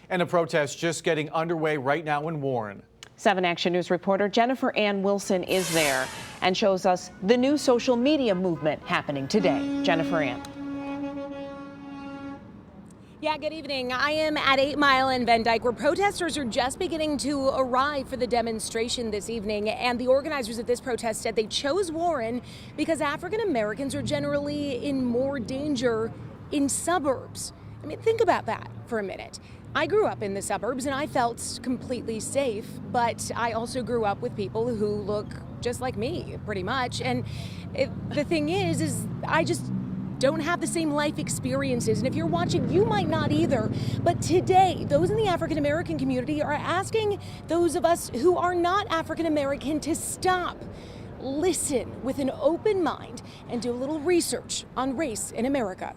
And a protest just getting underway right now in Warren. 7 Action News reporter Jennifer Ann Wilson is there and shows us the new social media movement happening today. Jennifer Ann. Yeah, good evening. I am at 8 Mile and Van Dyke, where protesters are just beginning to arrive for the demonstration this evening. And the organizers of this protest said they chose Warren because African Americans are generally in more danger in suburbs. I mean, think about that for a minute. I grew up in the suburbs and I felt completely safe, but I also grew up with people who look just like me, pretty much. And the thing is I just don't have the same life experiences. And if you're watching, you might not either. But today, those in the African American community are asking those of us who are not African American to stop, listen with an open mind, and do a little research on race in America.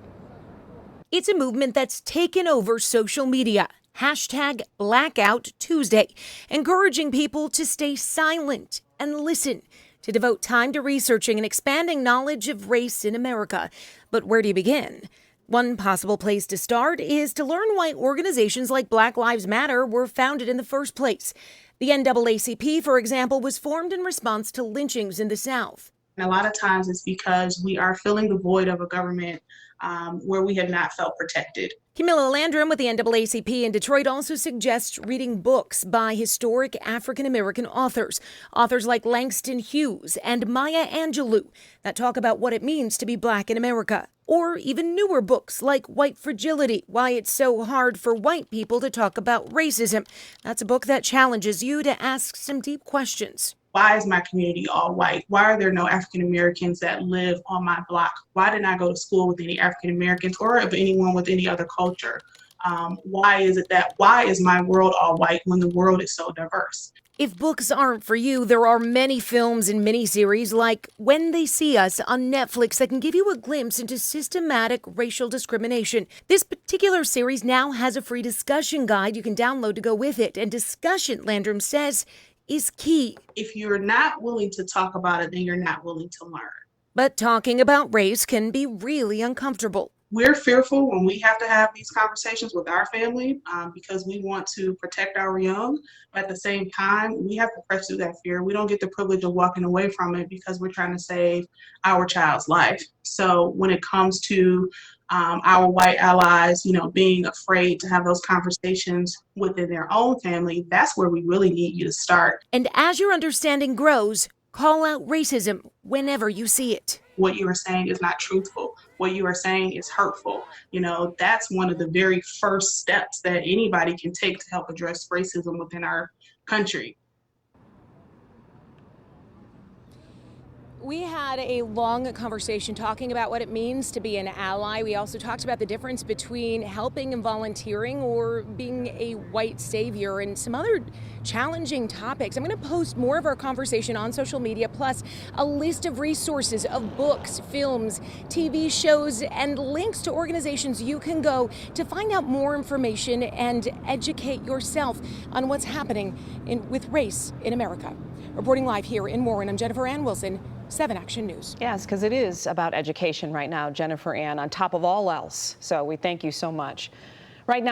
It's a movement that's taken over social media. Hashtag #BlackoutTuesday, encouraging people to stay silent and listen, to devote time to researching and expanding knowledge of race in America. But where do you begin? One possible place to start is to learn why organizations like Black Lives Matter were founded in the first place. The NAACP, for example, was formed in response to lynchings in the South. And a lot of times it's because we are filling the void of a government where we have not felt protected. Camilla Landrum with the NAACP in Detroit also suggests reading books by historic African-American authors like Langston Hughes and Maya Angelou, that talk about what it means to be Black in America. Or even newer books like White Fragility, Why It's So Hard for White People to Talk About Racism. That's a book that challenges you to ask some deep questions. Why is my community all white? Why are there no African Americans that live on my block? Why didn't I go to school with any African Americans or of anyone with any other culture? Why is my world all white when the world is so diverse? If books aren't for you, there are many films and miniseries like When They See Us on Netflix that can give you a glimpse into systematic racial discrimination. This particular series now has a free discussion guide you can download to go with it. And discussion, Landrum says, is key. If you're not willing to talk about it, then you're not willing to learn. But talking about race can be really uncomfortable. We're fearful when we have to have these conversations with our family because we want to protect our young. But at the same time, we have to press through that fear. We don't get the privilege of walking away from it because we're trying to save our child's life. So when it comes to our white allies, being afraid to have those conversations within their own family, that's where we really need you to start. And as your understanding grows, call out racism whenever you see it. What you are saying is not truthful. What you are saying is hurtful. That's one of the very first steps that anybody can take to help address racism within our country. We had a long conversation talking about what it means to be an ally. We also talked about the difference between helping and volunteering or being a white savior and some other challenging topics. I'm going to post more of our conversation on social media, plus a list of resources of books, films, TV shows, and links to organizations you can go to find out more information and educate yourself on what's happening with race in America. Reporting live here in Warren, I'm Jennifer Ann Wilson, 7 Action News. Yes, because it is about education right now, Jennifer Ann, on top of all else. So we thank you so much.